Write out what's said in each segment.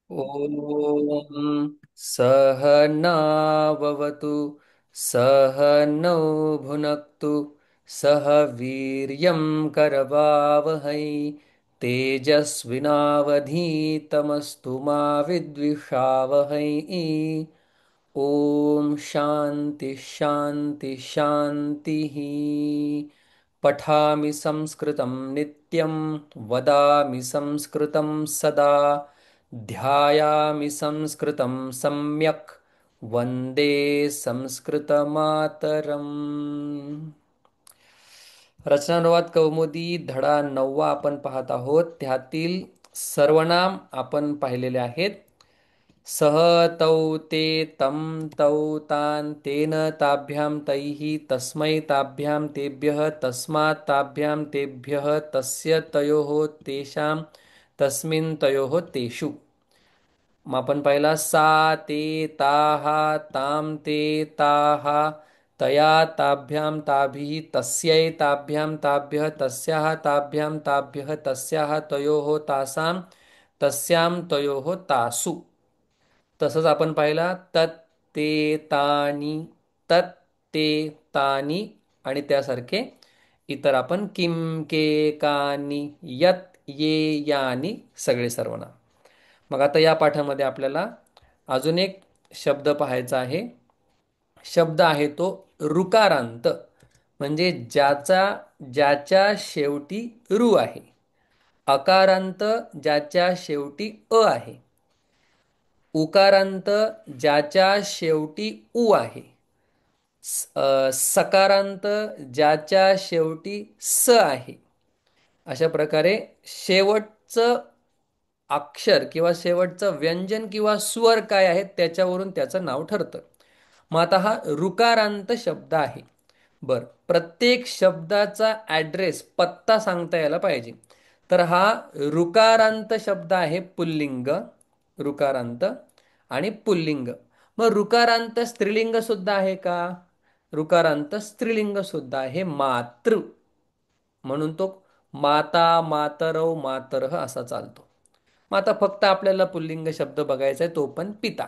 ॐ सहनाववतु सहनौ भुनक्तु सह वीर्यं करवावहै तेजस्विनावधीतमस्तु मा विद्विषावहै। ॐ शान्ति शान्ति शान्तिः। पठामि संस्कृतं नित्यं वदामि संस्कृतं सदा ध्यायामि संस्कृतं सम्यक् वन्दे संस्कृतमातरम्। रचनानुवाद कौमुदी धडा 9वा आपण पाहत आहोत. त्यातील सर्वनाम आपण पाहिलेले आहेत. सह तौ ते तं तौ तान् तेन ताभ्यां तैः तस्मै ताभ्यां तेभ्यः तस्मात् ताभ्यां तेभ्यः तस्य तयोः तेषां तस्मिन् तयोः तेषु. मग आपण पाहिला सा ते ताः तां ते ताः तया ताभ्यां ताभिः तस्यै ताभ्यां ताभ्यः तस्याः ताभ्यां ताभ्यः तस्याः तयोः तासां तस्यां तयोः तासु. तसंच आपण पाहिला तत् ते तानी तत् ते तानी आणि त्यासारखे इतर आपण किम के कानी यत ये यानी सगळे सर्वनाम. मग आता या पाठामध्ये आपल्याला अजून एक शब्द पाहायचा आहे. शब्द आहे तो ऋकारांत, म्हणजे ज्याच्या शेवटी रू आहे. अकारांत ज्याच्या शेवटी अ आहे. उकारांत ज्याच्या शेवटी उ आहे. सकारांत ज्याच्या शेवटी स आहे. अशा प्रकारे शेवटचं अक्षर किंवा शेवटचं व्यंजन किंवा स्वर काय आहे त्याच्यावरून त्याचं नाव ठरतं. मग आता हा ऋकारांत शब्द आहे. बर, प्रत्येक शब्दाचा ॲड्रेस पत्ता सांगता यायला पाहिजे. तर हा ऋकारांत शब्द आहे पुल्लिंग. ऋकारांत आणि पुल्लिंग. मग ऋकारांत स्त्रीलिंग सुद्धा आहे का? ऋकारांत स्त्रीलिंग सुद्धा आहे, मातृ. म्हणून तो माता मातरौ मातरः असा चालतो. मग आता फक्त आपल्याला पुल्लिंग शब्द बघायचा आहे, तो पण पिता.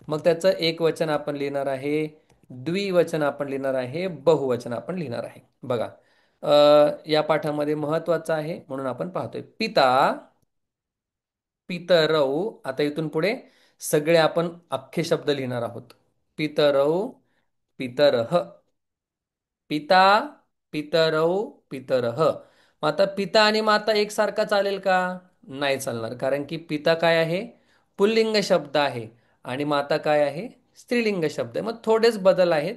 मग त्याचं एक वचन आपण लिहिणार आहे, द्विवचन आपण लिहिणार आहे, बहुवचन आपण लिहिणार आहे. बघा, या पाठामध्ये महत्वाचं आहे म्हणून आपण पाहतोय. पिता पितरौ. आता इथून पुढे सगळे आपण अख्खे शब्द लिहिणार आहोत. पितरौ पितरः. पिता पितरौ पितरः. मग आता पिता आणि माता एकसारखा चालेल का? नाही चालणार, कारण की पिता काय आहे? पुल्लिंग शब्द आहे आणि माता काय आहे? स्त्रीलिंग शब्द आहे. मग थोडेच बदल आहेत.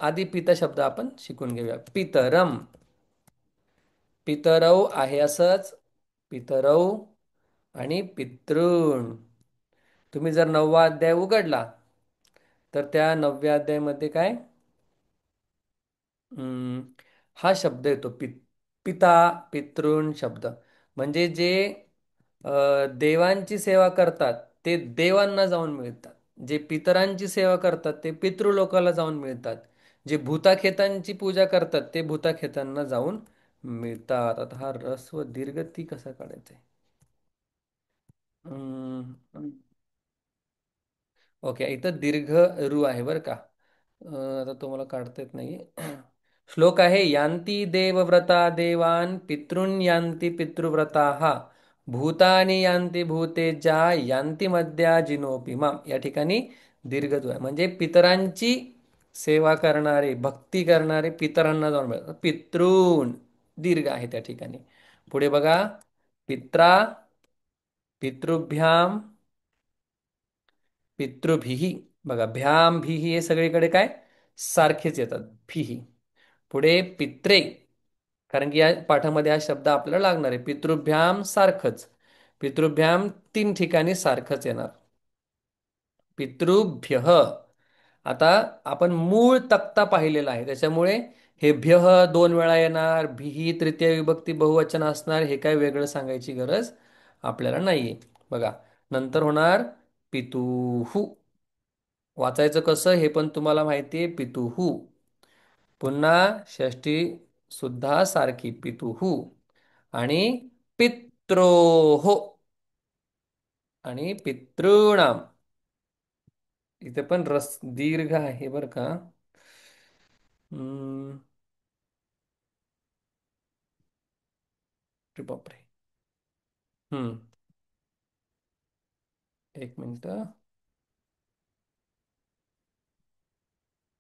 आधी पिता शब्द आपण शिकून घेऊया. पितरम. पितरौ आहे असंच. पितरौ आणि पितृण. तुम्ही जर 9वा अध्याय उघडला तर त्या 9व्या अध्यायामध्ये काय अं, हा शब्द येतो पिता पितृण शब्द. म्हणजे जे देवांची सेवा करतात ते देवांना जाऊन मिळतात. जे पितरांची सेवा करतात ते पितृलोकाला जाऊन मिळतात. जे भूताखेतांची पूजा करतात ते भूताखेतांना जाऊन मिळतात. आता हा ऱ्हस्व दीर्घ ती कसा काढायचा आहे? ओके, इथं दीर्घ रू आहे बरं का. आता तुम्हाला काढता येत नाही. श्लोक आहे, यान्ति देवव्रता देवान् पितॄन् यान्ति पितृव्रताः भूतानि यान्ति भूतेजा यान्ति मद्या जिनोपि माम. या ठिकाणी दीर्घ रू आहे, म्हणजे पितरांची सेवा करणारे, भक्ती करणारे पितरांना जाऊन मिळतात. पितॄन् दीर्घ आहे त्या ठिकाणी. पुढे बघा, पित्रा पितृभ्याम पितृभिः. बघा, भ्याम भीही हे सगळीकडे काय सारखेच येतात. भीही. पुढे पित्रे, कारण की या पाठामध्ये हा शब्द आपल्याला लागणार आहे. पितृभ्याम सारखंच. पितृभ्याम 3 ठिकाणी सारखंच येणार. पितृभ्यः. आता आपण मूळ तक्ता पाहिलेला आहे त्याच्यामुळे हे भ्यः 2 वेळा येणार, भीही तृतीय विभक्ती बहुवचन असणार, हे काय वेगळं सांगायची गरज आपल्याला नाहीये. बघा, नंतर होणार पितुहू. वाचायचं कसं हे पण तुम्हाला माहिती आहे. पितुहू. पुन्हा षष्टी सुद्धा सारखी, पितुहू. आणि पित्रोः. आणि पितृणाम. इथे पण दीर्घ आहे बरं का. हम्म, अरे बापरे. हम्म, एक मिनिट.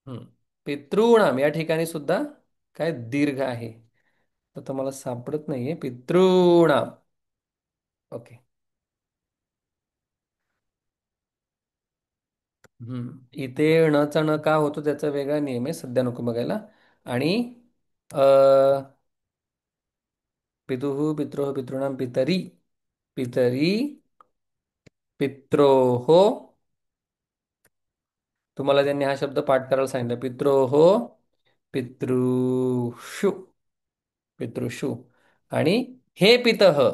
हम्म. पितृणाम या ठिकाणी सुद्धा काय दीर्घ आहे. तर मला सापडत नाहीये पितृणाम. ओके. इथे णचा न का होतो त्याचा वेगळा नियम आहे, सध्या नको बघायला. आणि अ पितुः पित्रोः पितॄणां पितरी, पितरी पित्रोः. तुम्हाला त्यांनी हा शब्द पाठ करायला सांगितलं, पित्रोः पितृषु, पितृषु. आणि हे पितः.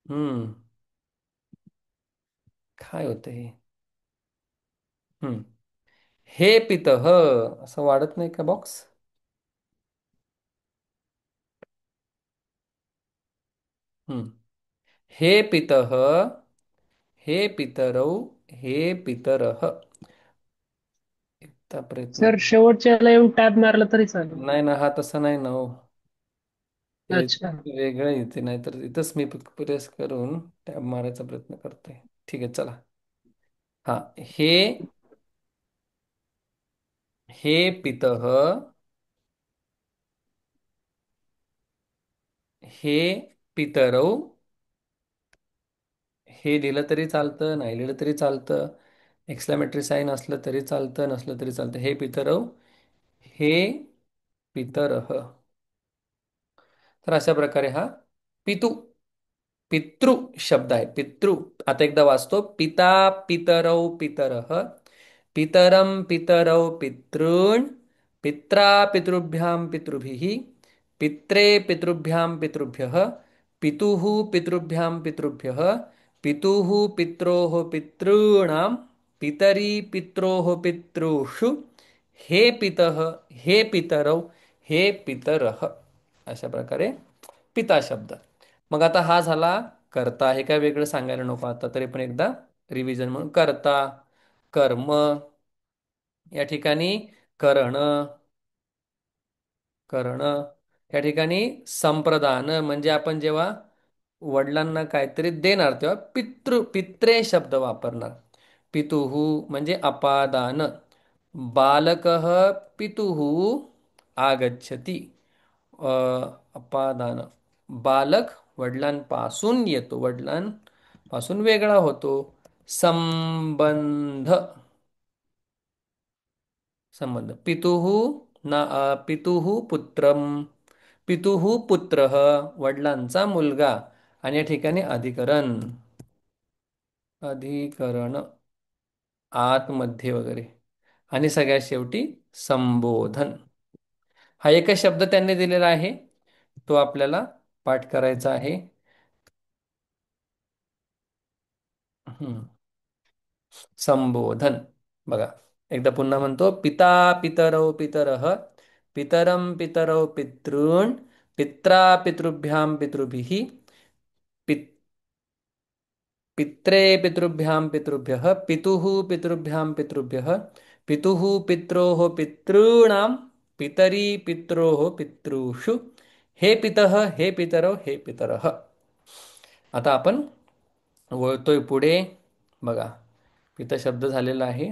हम्म काय होतं हे. हम्म हे पितः असं वाढत नाही का बॉक्स. हम्म हे पितः, हे पितरौ, हे पितरः. इतका प्रयत्न. सर शेवटच्याला येऊन टॅब मारला तरी चालेल. नाही ना, हा तसा नाही ना हो. ते अच्छा. वेगळं येते, नाहीतर इथंच मी प्रेस करून टॅब मारायचा प्रयत्न करतोय. ठीक आहे चला. हा. हे हे पितः, हे पितरौ. हे लिहिलं तरी चालतं, नाही लिहिलं तरी चालतं. एक्सक्लेमेटरी साईन असलं तरी चालतं, नसलं तरी चालतं. हे पितरौ, हे पितरः. तर अशा प्रकारे हा पितू, पितृ शब्द आहे. पितृ. आता एकदा वाचतो. पिता पितरौ पितरः, पितरं पितरौ पितॄन्, पित्रा पितृभ्यां पितृभिः, पित्रे पितृभ्यां पितृभ्यः, पितुः पितृभ्यां पितृभ्यः, पितुः पित्रोः पितॄणां, पितरी पित्रोः पितृषु, हे पितः, हे पितरौ, हे पितरः. अशा प्रकारे पिता शब्द. मग आता हा झाला कर्ता. हे काय वेगळं सांगायला नको आता, तरी पण एकदा रिव्हिजन म्हणून. कर्ता, कर्म. या ठिकाणी करण, करण. या ठिकाणी संप्रदान, म्हणजे आपण जेव्हा वडिलांना काहीतरी देणार तेव्हा पित्रे शब्द वापरणार. पितुः म्हणजे अपादान. बालकः पितुः आगच्छति. अ, अपादान. बालक वडिलांपासून येतो, वडिलांपासून वेगळा होतो. संबंध, संबंध. पितुः पुत्रम, पितुः पुत्रः वडिलांचा मुलगा. आणि या ठिकाणी अधिकरण, अधिकरण आतमध्ये वगैरे. आणि सगळ्यात शेवटी संबोधन. हा एकच शब्द त्यांनी दिलेला आहे, तो आपल्याला पाठ करायचा आहे. हम्म. संबोधन. बघा, एकदा पुन्हा म्हणतो. पिता पितरौ पितरः, पितरं पितरौ पितॄन्, पित्रा पितृभ्यां पितृभिः, पित्रे पितृभ्यां पितृभ्यः, पितुः पितृभ्यां पितृभ्यः, पितुः पित्रोः पितॄणां, पितरी पित्रोः पितृषु, हे पितः, हे पितरौ, हे पितरः. आता आपण वळतोय पुढे. बघा, पिता शब्द झालेला आहे.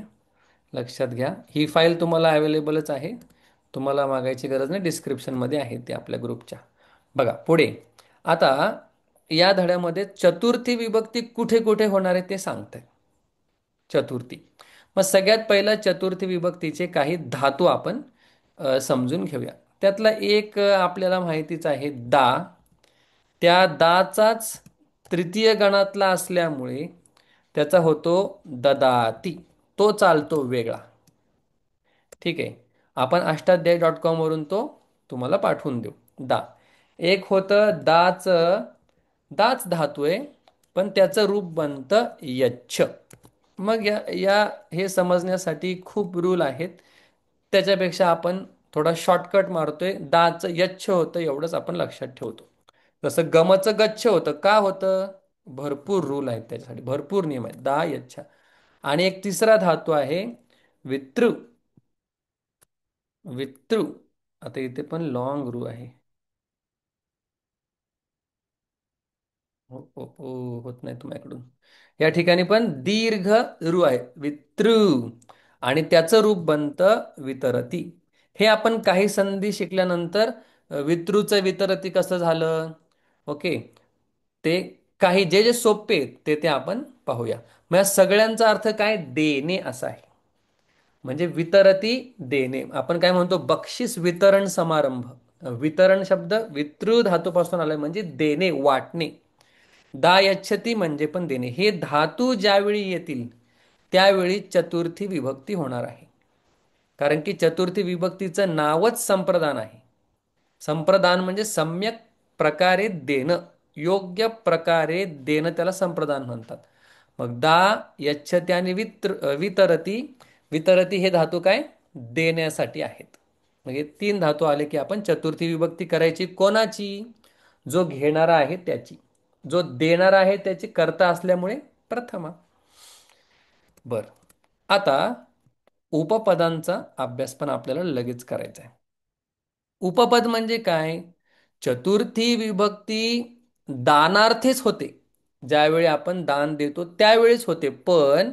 लक्षात घ्या, ही फाईल तुम्हाला अवेलेबलच आहे. तुम्हाला मागायची गरज नाही, डिस्क्रिप्शनमध्ये आहे ते आपल्या ग्रुपच्या. बघा पुढे. आता या धड्यामध्ये चतुर्थी विभक्ती कुठे कुठे होणार आहे ते सांगतंय. चतुर्थी. मग सगळ्यात पहिला चतुर्थी विभक्तीचे काही धातू आपण समजून घेऊया. त्यातला एक आपल्याला माहितीच आहे, दा. त्या दाचाच तृतीय गणातला असल्यामुळे त्याचा होतो ददाती. तो चालतो वेगळा. ठीक आहे. आपण अष्टाध्यायी.com वरून तो तुम्हाला पाठवून देऊ. दा. एक होतं दाच, दाच धातू आहे, पण त्याचं रूप बनतं यच्छ. मग या या हे समजण्यासाठी खूप रूल आहेत. त्याच्यापेक्षा आपण थोडा शॉर्टकट मारतोय. दाचं यच्छ होतं एवढंच आपण लक्षात ठेवतो. जसं गमचं गच्छ होतं, का होतं? भरपूर रूल आहेत त्याच्यासाठी, भरपूर नियम आहेत. दा यच्छा. आणि एक तिसरा धातू आहे वितृ. वितृ. आता इथे पण लॉंग रू आहे. हो हो हो, होत नाही तुम्हाला. या ठिकाणी पण दीर्घ रू आहे, वितृ. आणि त्याचं रूप बनतं वितरती. हे आपण काही संधी शिकल्यानंतर वितृचं वितरती कसं झालं. ओके. ते काही जे जे सोपे आहेत ते ते आपण पाहूया. मग या सगळ्यांचा अर्थ काय, देणे असा आहे. म्हणजे वितरती देणे, आपण काय म्हणतो, बक्षीस वितरण समारंभ. वितरण शब्द वितृ धातूपासून आलाय, म्हणजे देणे, वाटणे. दा यच्छती म्हणजे पण देणे. हे धातू ज्यावेळी येतील त्यावेळी चतुर्थी विभक्ती होणार आहे. कारण की चतुर्थी विभक्तीचं नावच संप्रदान आहे. संप्रदान म्हणजे सम्यक प्रकारे देणं, योग्य प्रकारे देणं, त्याला संप्रदान म्हणतात. मग दा यच्छती आणि वितरती. वितरती हे धातू काय, देण्यासाठी आहेत. मग हे तीन धातू आले की आपण चतुर्थी विभक्ती करायची. कोणाची, जो घेणारा आहे त्याची. जो देणारा आहे त्याची कर्ता असल्यामुळे प्रथमा. बर. आता उपपदांचा अभ्यास पण आपल्याला लगेच करायचा आहे. उपपद म्हणजे काय, चतुर्थी विभक्ती दानार्थीच होते. ज्यावेळी आपण दान देतो त्यावेळेस होते. पण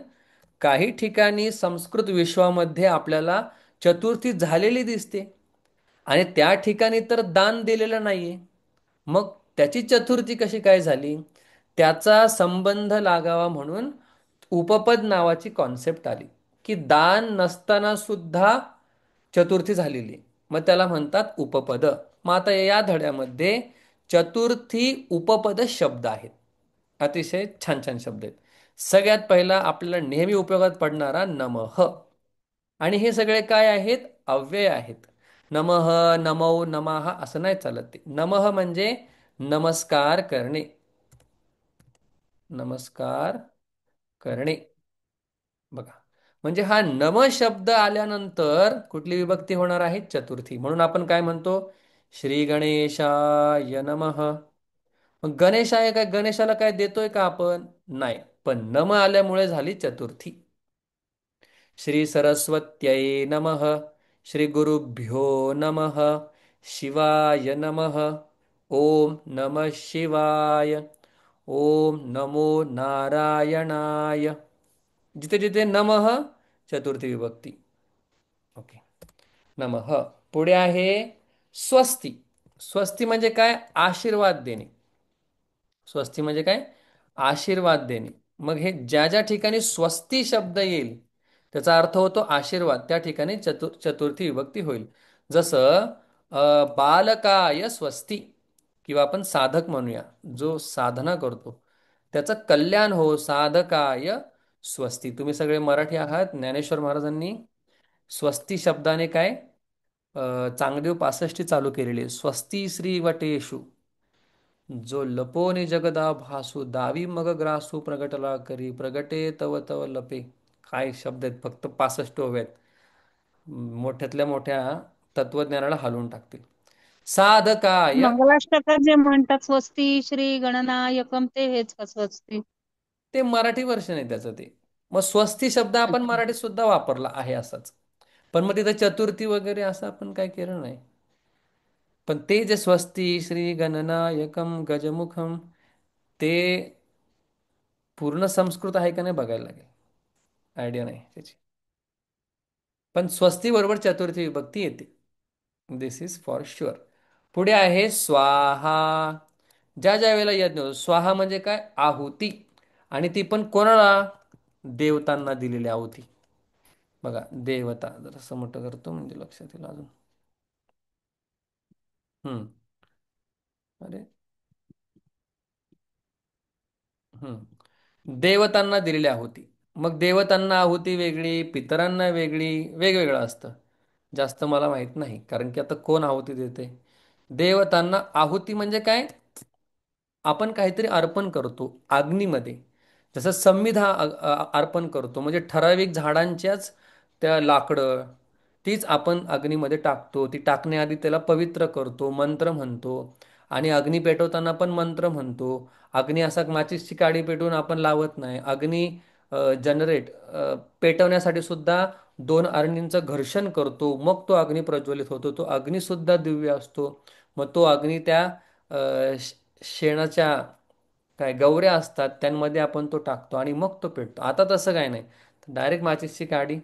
काही ठिकाणी संस्कृत विश्वामध्ये आपल्याला चतुर्थी झालेली दिसते आणि त्या ठिकाणी तर दान दिलेलं नाहीये. मग त्याची चतुर्थी कशी काय झाली, त्याचा संबंध लागावा म्हणून उपपद नावाची कॉन्सेप्ट आली. की दान नसताना सुद्धा चतुर्थी झालेली आहे. मग त्याला म्हणतात उपपद. मग आता या धड्यामध्ये चतुर्थी उपपद शब्द आहेत. अतिशय छान छान शब्द आहेत. सगळ्यात पहिला आपल्याला नेहमी उपयोगात पडणारा नमः. आणि हे सगळे काय आहेत, अव्यय आहेत. नमः, नमो, नमः असं नाही चालत. ते नमः म्हणजे नमस्कार करणे. नमस्कार करणे. बघा, म्हणजे हा नम शब्द आल्यानंतर कुठली विभक्ती होणार आहे, चतुर्थी. म्हणून आपण काय म्हणतो, श्री गणेशाय नमः. मग गणेशाय काय, गणेशाला काय देतोय का आपण, नाही. पण नम आल्यामुळे झाली चतुर्थी. श्री सरस्वत्यै नमः. श्री गुरुभ्यो नमः. शिवाय नमः. ओम नमः शिवाय. ओम नमो नारायणाय. जिथे जिथे नमः, चतुर्थी विभक्ती. ओके. नमः. पुढे आहे स्वस्ती. स्वस्ती म्हणजे काय, आशीर्वाद देणे. स्वस्ती म्हणजे काय, आशीर्वाद देणे. मग हे ज्या ज्या ठिकाणी स्वस्ती शब्द येईल त्याचा अर्थ होतो आशीर्वाद, त्या ठिकाणी चतुर्थी विभक्ती होईल. जसं बालकाय स्वस्ती. किंवा आपण साधक म्हणूया, जो साधना करतो त्याचं कल्याण हो, साधकाय स्वस्ती. तुम्ही सगळे मराठी आहात. ज्ञानेश्वर महाराजांनी स्वस्ती शब्दाने काय चांगदेव 65 चालू केलेली आहे. स्वस्ती श्री वटेषु, जो लपोनी जगदा भासू, दावी मग ग्रासू, प्रगटला करी, प्रगटे तव तव लपे. काय शब्द आहेत, फक्त 65 ओव्या आहेत. मोठ्यातल्या मोठ्या तत्वज्ञानाला हलवून टाकतील. साधकाय. मंगलाष्टकात जे म्हणतात स्वस्ती श्री गणनायकम, ते हेच का स्वस्ती? ते मराठी वर्षन आहे त्याचं ते. मग स्वस्ती शब्द आपण अच्छा. मराठीत सुद्धा वापरला आहे असाच. पण मग तिथं चतुर्थी वगैरे असं आपण काय केलं नाही. पण ते जे स्वस्ती श्री गणनायकम गजमुखम, ते पूर्ण संस्कृत आहे का नाही बघायला लागेल. आयडिया नाही त्याची. पण स्वस्ती बरोबर चतुर्थी विभक्ती येते. दिस इज फॉर शुअर. पुढे आहे स्वाहा. ज्या ज्या वेळेला यज्ञ होतो, स्वाहा म्हणजे काय, आहुती. आणि ती पण कोणाला, देवतांना दिलेली आहुती. बघा, देवता जरासं मोठं करतो म्हणजे लक्षात येईल अजून. हम्म. अरे. देवतांना दिलेली आहुती. मग देवतांना आहुती वेगळी, पितरांना वेगळी, वेगवेगळं असतं. जास्त मला माहित नाही, कारण की आता कोण आहुती देते. देवतांना आहुती म्हणजे काय, आपण काहीतरी अर्पण करतो अग्नीमध्ये. जसं संविधा अर्पण करतो, म्हणजे ठराविक झाडांच्याच त्या लाकडं, तीच आपण अग्नीमध्ये टाकतो. ती टाकण्याआधी त्याला पवित्र करतो, मंत्र म्हणतो. आणि अग्नी पेटवताना पण मंत्र म्हणतो. अग्नी असा माचीसची काडी पेटवून आपण लावत नाही. अग्नी जनरेट पेटवण्यासाठी सुद्धा दोन अग्नींचं घर्षण करतो, मग तो अग्नी प्रज्वलित होतो. तो अग्नी सुद्धा दिव्य असतो. मग तो अग्नी त्या शेणाच्या काय गवऱ्या असतात त्यांमध्ये आपण तो टाकतो आणि मग तो पेटतो. आता तसं काय नाही, डायरेक्ट माचीसची काडी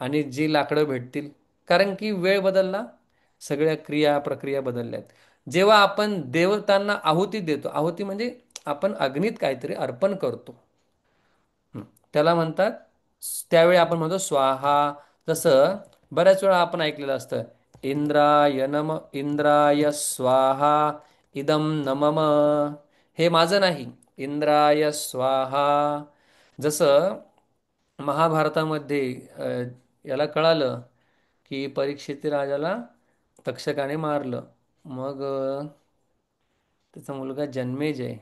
आणि जी लाकडं भेटतील. कारण की वेळ बदलला, सगळ्या क्रिया प्रक्रिया बदलल्या आहेत. जेव्हा आपण देवतांना आहुती देतो, आहुती म्हणजे आपण अग्नीत काहीतरी अर्पण करतो. हं. त्याला म्हणतात, त्यावेळी आपण म्हणतो स्वाहा. जसं बऱ्याच वेळा आपण ऐकलेलं असतं, इंद्राय स्वाहा इदम न मम. हे माझं नाही, इंद्राय स्वाहा. जसं महाभारतामध्ये याला कळालं की परीक्षित राजाला तक्षकाने मारलं. मग त्याचा मुलगा जन्मेजय.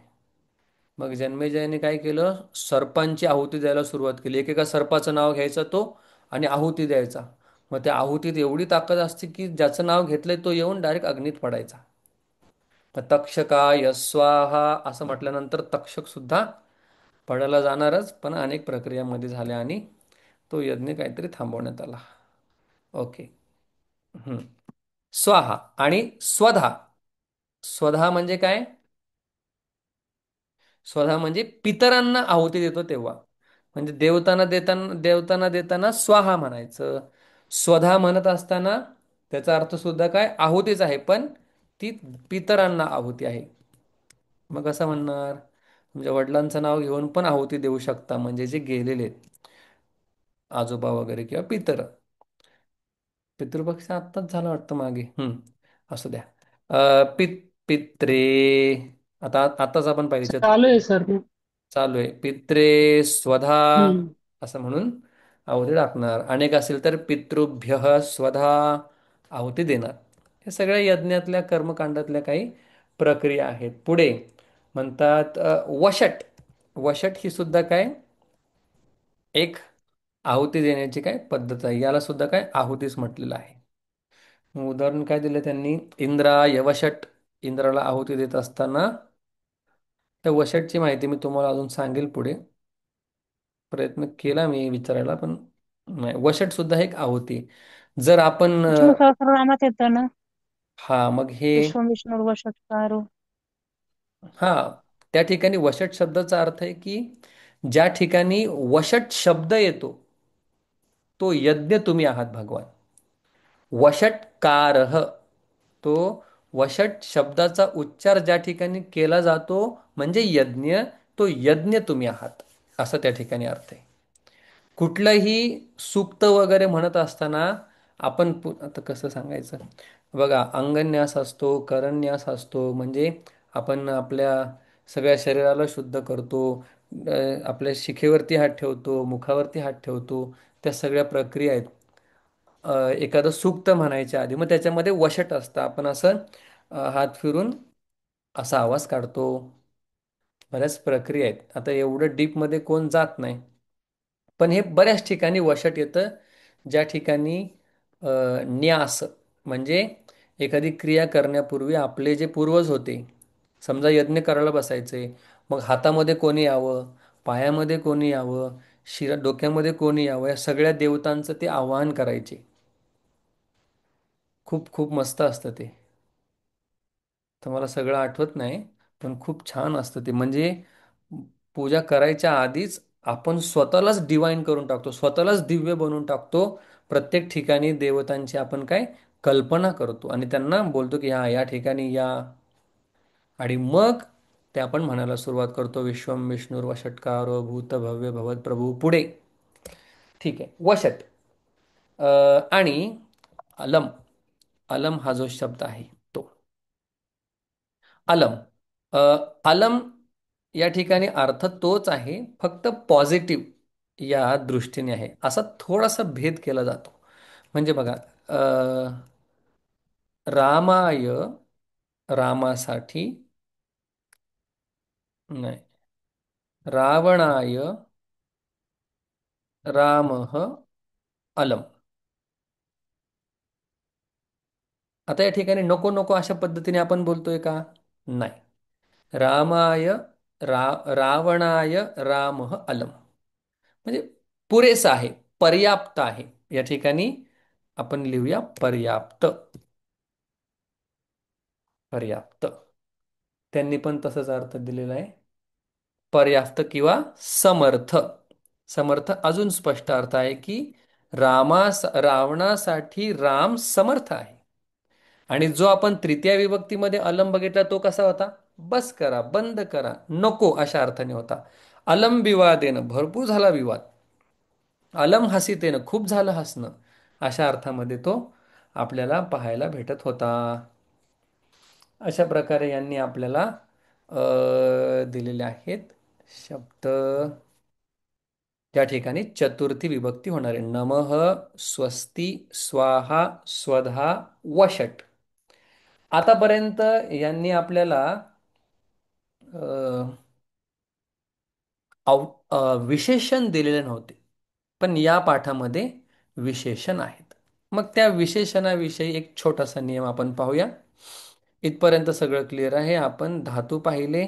मग जन्मेजयने काय केलं, सर्पांची आहुती द्यायला सुरुवात केली. एकेका सर्पाचं नाव घ्यायचा तो आणि आहुती द्यायचा. मग त्या आहुतीत एवढी ताकद असते की ज्याचं नाव घेतलंय तो येऊन डायरेक्ट अग्नीत पडायचा. मग तक्षकाय स्वाहा असं म्हटल्यानंतर तक्षक सुद्धा पडायला जाणारच, पण अनेक प्रक्रियामध्ये झाल्या आणि तो यज्ञ काहीतरी थांबवण्यात आला. ओके. हम्म. स्वाहा आणि स्वधा. स्वधा म्हणजे काय? स्वधा म्हणजे पितरांना आहुती देतो तेव्हा. म्हणजे देवतांना देताना स्वाहा म्हणायचं. स्वधा म्हणत असताना त्याचा अर्थ सुद्धा काय, आहुतीच आहे, पण ती पितरांना आहुती आहे. मग कसं म्हणणार? म्हणजे वडिलांचं नाव घेऊन पण आहुती देऊ शकता, म्हणजे जे गेलेले आहेत, आजोबा वगैरे किंवा पितर. पितृपक्ष आत्ताच झाला वाटतं मागे. असू द्या. पित्रे. आताच आपण पाहिजे चालू आहे सर. चालू आहे. पित्रे स्वधा हम्म. असं म्हणून आहुती टाकणार. अनेक असेल तर पितृभ्य स्वधा आहुती देणार. हे सगळ्या यज्ञातल्या कर्मकांडातल्या काही प्रक्रिया आहेत. पुढे म्हणतात वशट. वशट ही सुद्धा काय एक आहुती देण्याची काय पद्धत आहे. याला सुद्धा काय आहुतीच म्हटलेलं आहे. मग उदाहरण काय दिलं त्यांनी, इंद्रा यवशट. इंद्राला आहुती देत असताना त्या वशटची माहिती मी तुम्हाला अजून सांगेल पुढे. प्रयत्न केला मी विचारायला, पण नाही. वशट सुद्धा एक आहुती. जर आपण विष्णू सहस्रनामात येतं ना, हा मग हे विश्वम विष्णू वषट्कारो. हा त्या ठिकाणी वशट शब्दाचा अर्थ आहे की ज्या ठिकाणी वशट शब्द येतो तो यज्ञ तुम्ही आहात भगवान. वषट्कारः, तो वषट शब्दाचा उच्चार ज्या ठिकाणी केला जातो म्हणजे यज्ञ, तो यज्ञ तुम्ही आहात, असं त्या ठिकाणी अर्थ आहे. कुठलंही सूक्त वगैरे म्हणत असताना आपण आता कसं सांगायचं बघा, अंगन्यास असतो, करन्यास असतो, म्हणजे आपण आपल्या सगळ्या शरीराला शुद्ध करतो. आपल्या शिखेवरती हात ठेवतो, मुखावरती हात ठेवतो. त्या सगळ्या प्रक्रिया आहेत. एखादं सूक्त म्हणायच्या आधी मग त्याच्यामध्ये वशट असतं. आपण असं हात फिरून असा आवाज काढतो. बऱ्याच प्रक्रिया आहेत. आता एवढं डीपमध्ये कोण जात नाही, पण हे बऱ्याच ठिकाणी वशट येतं. ज्या ठिकाणी न्यास म्हणजे एखादी क्रिया करण्यापूर्वी आपले जे पूर्वज होते, समजा यज्ञ करायला बसायचे, मग हातामध्ये कोणी यावं, पायामध्ये कोणी यावं, डोक्यामध्ये कोणी यावं, या सगळ्या देवतांचं ते आवाहन करायचे. खूप खूप मस्त असतं ते. तर मला सगळं आठवत नाही, पण खूप छान असतं ते. म्हणजे पूजा करायच्या आधीच आपण स्वतःलाच डिवाईन करून टाकतो, स्वतःलाच दिव्य बनवून टाकतो. प्रत्येक ठिकाणी देवतांची आपण काय कल्पना करतो आणि त्यांना बोलतो की हा या ठिकाणी या. आणि मग ते आपण म्हणायला सुरुवात करतो, विश्वम विष्णुर्वषट्कारो भूत भव्य भवत प्रभू. पुढे ठीक आहे, वशट. आणि अलम. अलम हा जो शब्द आहे तो अलम. अ, अलम या ठिकाणी अर्थ तोच आहे, फक्त पॉझिटिव्ह या दृष्टीने आहे. असा थोडासा भेद केला जातो. म्हणजे बघा, रामाय, रामासाठी नाही, रावणाय रामः अलम. आता या ठिकाणी नको नको अशा पद्धतीने आपण बोलतोय का? नाही. रामाय रावणाय रामः अलम. म्हणजे पुरेसं आहे, पर्याप्त आहे. या ठिकाणी आपण लिहूया पर्याप्त. पर्याप्त. त्यांनी पण तसाच अर्थ दिलेला आहे. पर्याप्त किंवा समर्थ. समर्थ अजून स्पष्ट अर्थ आहे की रावणासाठी राम समर्थ आहे. आणि जो आपण तृतीय विभक्तीमध्ये अलम बघितला तो कसा होता? बस करा, बंद करा, नको अशा अर्थाने होता. अलम विवादेनं, भरपूर झाला विवाद. अलम हसितेनं, खूप झालं हसणं. अशा अर्थामध्ये तो आपल्याला पाहायला भेटत होता. अशा प्रकारे यांनी आपल्याला दिलेले आहेत शब्द. त्या ठिकाणी चतुर्थी विभक्ती होणार आहे. नमः, स्वस्ती, स्वाहा, स्वधा, वषट. आतापर्यंत यांनी आपल्याला अ, विशेषण दिलेले नव्हते. पण या पाठामध्ये विशेषण आहेत. मग त्या विशेषणाविषयी एक छोटासा नियम आपण पाहूया. इथपर्यंत सगळं क्लिअर आहे. आपण धातू पाहिले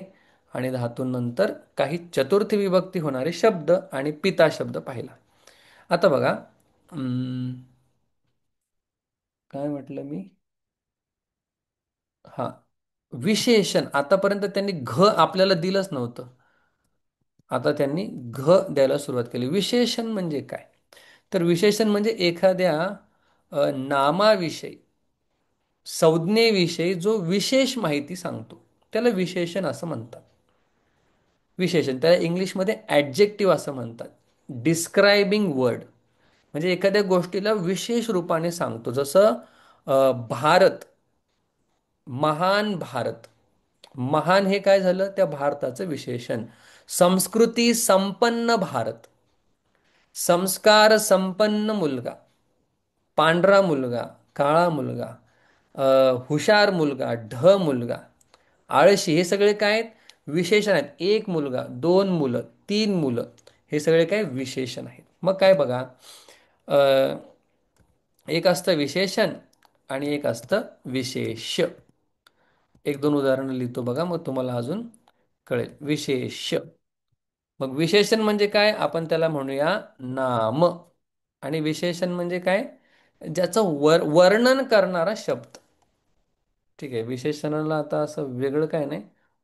आणि धातूनंतर काही चतुर्थी विभक्ती होणारे शब्द आणि पिता शब्द पाहिला. आता बघा, काय म्हटलं मी? हा, विशेषण. आतापर्यंत त्यांनी घ आपल्याला दिलंच नव्हतं. आता त्यांनी घ द्यायला सुरुवात केली. विशेषण म्हणजे काय? तर विशेषण म्हणजे एखाद्या नामाविषयी, संज्ञेविषयी जो विशेष माहिती सांगतो त्याला विशेषण असं म्हणतात. विशेषण त्याला इंग्लिशमध्ये ॲडजेक्टिव्ह असं म्हणतात. Describing word. म्हणजे एखाद्या गोष्टीला विशेष रूपाने सांगतो. जसं भारत, महान भारत. महान हे काय झालं? त्या भारताचं विशेषण. संस्कृती संपन्न भारत. संस्कार संपन्न मुलगा. पांढरा मुलगा, काळा मुलगा, हुशार मुलगा, मुलगा, आळशी. हे सगळे काय आहेत? विशेषण आहेत. एक मुलगा, दोन मुलं, तीन मुलं. हे सगळे काय? विशेषण आहेत. मग काय बघा, अ, एक असतं विशेषण आणि एक असतं विशेष. एक दोन उदाहरणं लिहितो बघा, मग तुम्हाला अजून कळेल. विशेष. मग विशेषण म्हणजे काय? आपण त्याला म्हणूया नाम. आणि विशेषण म्हणजे काय? ज्याचं वर्णन करणारा शब्द. ठीक आहे, विशेषणाला आता असं वेगळं काय नाही.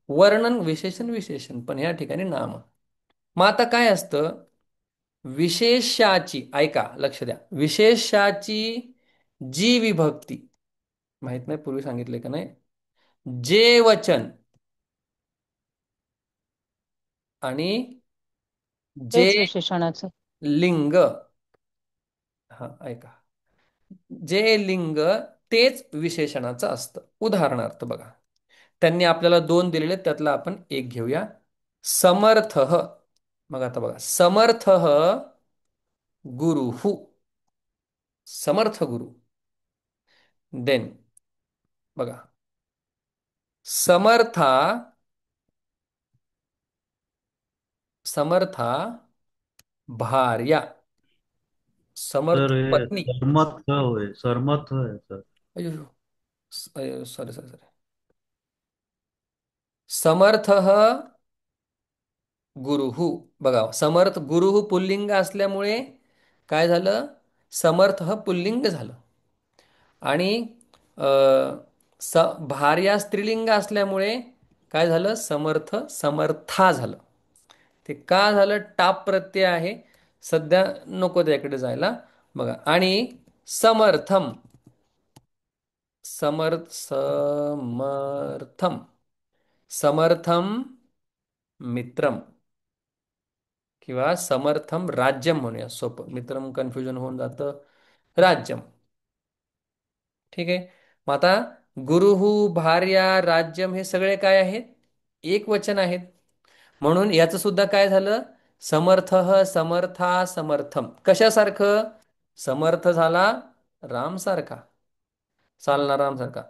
वर्णन, विशेषण, विशेषण, पण ह्या ठिकाणी नाम. मग आता काय असतं? विशेषाची, ऐका, लक्ष द्या. विशेषाची जी विभक्ती, माहित नाही पूर्वी सांगितले का नाही, जे वचन आणि जे तेच विशेषणाचं. लिंग. हा, ऐका. जे लिंग तेच विशेषणाचं असतं. उदाहरणार्थ बघा, त्यांनी आपल्याला दोन दिलेले, त्यातला आपण एक घेऊया. समर्थ. मग आता बघा, समर्थ गुरु. समर्थ गुरु. देन बघा, समर्था. समर्था भार्या. सर समर्थ हे पत्नी. सरमत होय, सरमत आहे सर. अयो, सॉरी सॉरी सॉरी. समर्थ गुरुहु. बघा, समर्थ गुरुहु पुल्लिंग असल्यामुळे काय झालं? समर्थ पुल्लिंग झालं. आणि अ, स भार्या स्त्रीलिंग असल्यामुळे काय झालं? समर्थ समर्था झालं. ते का झालं? टाप प्रत्यय आहे. सध्या नको त्याकडे जायला. बघा, आणि समर्थम. समर्थम. समर्थम मित्रम. किंवा समर्थम राज्यम म्हणूया, सोपं. मित्रम कन्फ्युजन होऊन जातं. राज्यम. ठीक आहे. मग आता गुरुहू, भार्या, राज्यम हे सगळे काय आहेत? एक वचन आहेत. म्हणून याचं सुद्धा काय झालं? समर्थ, समर्था, समर्थम. कशासारखं? समर्थ झाला रामसारखा, चालणार रामसारखा.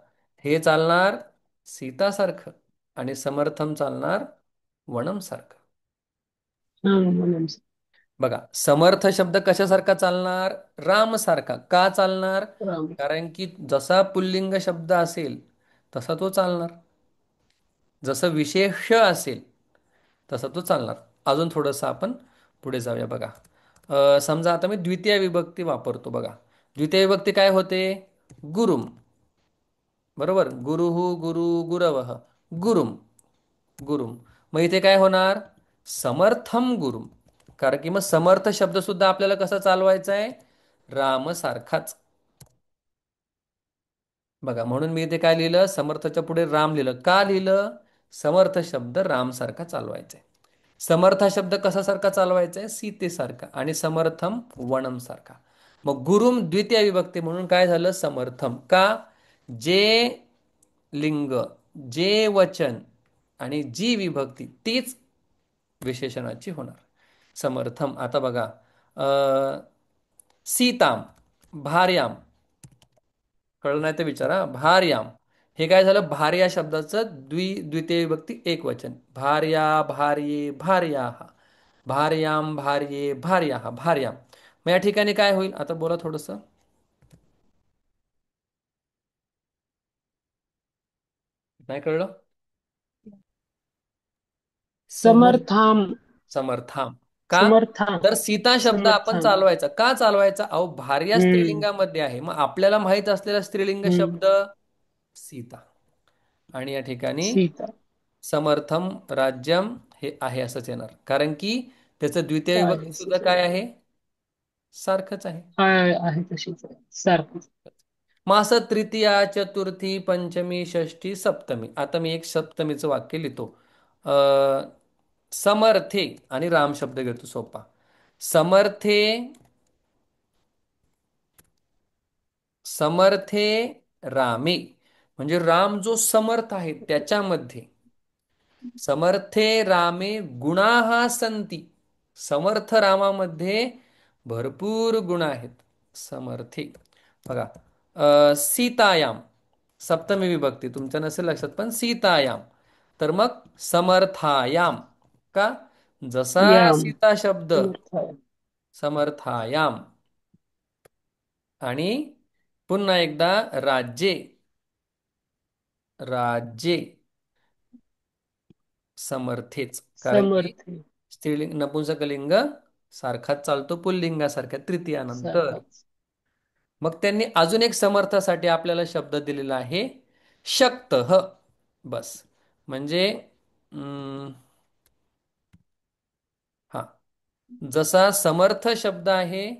हे चालणार सीतासारखं. आणि समर्थम चालणार वनम सारखं. हा, म्हणून. बघा, समर्थ शब्द कशासारखा चालणार? राम सारखा. का चालणार? राम. कारण की जसा पुल्लिंग शब्द असेल तसा तो चालणार. जसं विशेष्य असेल तसं तो चालणार. अजून थोडंसं आपण पुढे जाऊया बघा. समजा आता मी द्वितीय विभक्ती वापरतो बघा. द्वितीय विभक्ती काय होते? गुरुम. बरोबर. गुरुहु गुरु गुरवः गुरुम. गुरुम. मग इथे काय होणार? समर्थम गुरुम. कारण की मग समर्थ शब्द सुद्धा आपल्याला कसा चालवायचा आहे? राम सारखाच. बघा म्हणून मी इथे काय लिहिलं? समर्थच्या पुढे राम लिहिलं. का लिहिलं? समर्थ शब्द राम सारखा चालवायचा आहे. समर्थ हा शब्द कसासारखा चालवायचा आहे? सीतेसारखा. आणि समर्थम वणम सारखा. मग गुरुम द्वितीय विभक्ती म्हणून काय झालं? समर्थम. का? जे लिंग, जे वचन आणि जी विभक्ती तीच विशेषणाची होणार. समर्थम. आता बघा, सीताम, भार्याम. कळलं नाही तर विचारा. भार्याम हे काय झालं? भार्या शब्दाचं द्वितीय विभक्ती एक वचन. भार्या, भार्ये, भार्याः. भार्याम, भार्ये, भार्याः, भार्याम. मग या ठिकाणी काय होईल? आता बोला थोडंसं. नाही कळलं? समर्थाम. समर्थाम. का? समर्थाम. तर सीता शब्द आपण समर्थाम. चालवायचा. का चालवायचा? अहो, भार्या हम्म. स्त्रीलिंगामध्ये आहे. मग आपल्याला माहित असलेला स्त्रीलिंग हम्म. शब्द सीता. आणि या ठिकाणी सीता. समर्थम राज्यम हे आहे असंच येणार. कारण की त्याचं द्वितीय आहे विभक्ती सुद्धा काय आहे? सारखंच आहे. आहे तशीच आहे सारखं. मग असं तृतीया, चतुर्थी, पंचमी, षष्ठी, सप्तमी. आता मी एक सप्तमीचं वाक्य लिहितो. अ, समर्थे आणि राम शब्द घेतो सोपा. समर्थे, समर्थे रामे. म्हणजे राम जो समर्थ आहे त्याच्यामध्ये. समर्थे रामे गुणाः संती. समर्थ रामामध्ये भरपूर गुण आहेत. समर्थे. बघा, सीतायाम सप्तमी विभक्ती तुमच्या नसेल लक्षात, पण सीतायाम. तर मग समर्थायाम. का? जसा याम. सीता शब्द समर्थाय. समर्थायाम. आणि पुन्हा एकदा राज्ये, राज्ये समर्थेच. कारण की समर्थे. स्त्रीलिंग नपुंसकलिंग सारखाच चालतो पुल्लिंगासारख्या तृतीयानंतर. सारखाच. मग त्यांनी अजून एक समर्थासाठी आपल्याला शब्द दिलेला आहे, शक्तः. बस. म्हणजे हा, जसा समर्थ शब्द आहे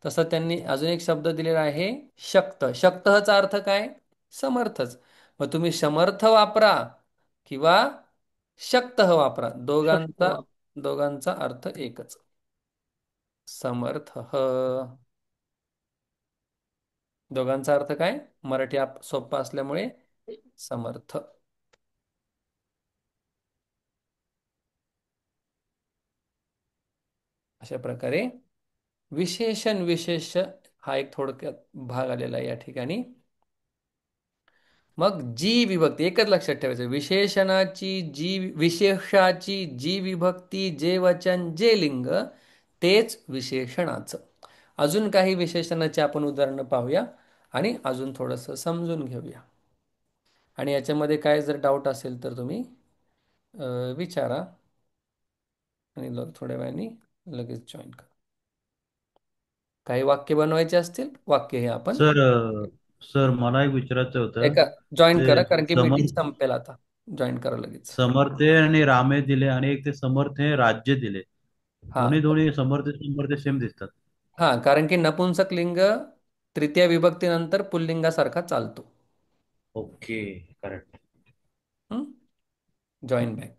तसा त्यांनी अजून एक शब्द दिलेला आहे, शक्त. शक्तचा अर्थ काय? समर्थच. मग तुम्ही समर्थ वापरा किंवा शक्त वापरा, दोघांचा शक्त. दोघांचा अर्थ एकच. समर्थ. दोघांचा अर्थ काय? मराठी सोपा असल्यामुळे समर्थ. अशा प्रकारे विशेषण विशेष्य हा एक थोडक्यात भाग आलेला आहे या ठिकाणी. मग जी विभक्ती एकच लक्षात ठेवायचं. विशेषणाची जी, विशेषाची जी विभक्ती, जे वचन, जे लिंग तेच विशेषणाचं. अजून काही विशेषणाचे आपण उदाहरणं पाहूया आणि अजून थोडंसं समजून घेऊया. आणि याच्यामध्ये काय जर डाऊट असेल तर तुम्ही विचारा आणि थोड्या वेळाने लगेच जॉईन करा. काही वाक्य बनवायचे असतील वाक्य हे आपण सर सर मला एक विचारायचं होतं. एका जॉईन ते करा, कारण की मीटिंग समर्थ संपेल आता. जॉईन करा लगेच. समर्थे आणि रामे दिले आणि एक ते समर्थे राज्य दिले. हा. दोन्ही दोन्ही समर्थे समर्थे सेम दिसतात. हा, कारण की नपुंसक लिंग तृतीय विभक्तीनंतर पुल्लिंगासारखा चालतो. ओके. करेक्ट. Join back.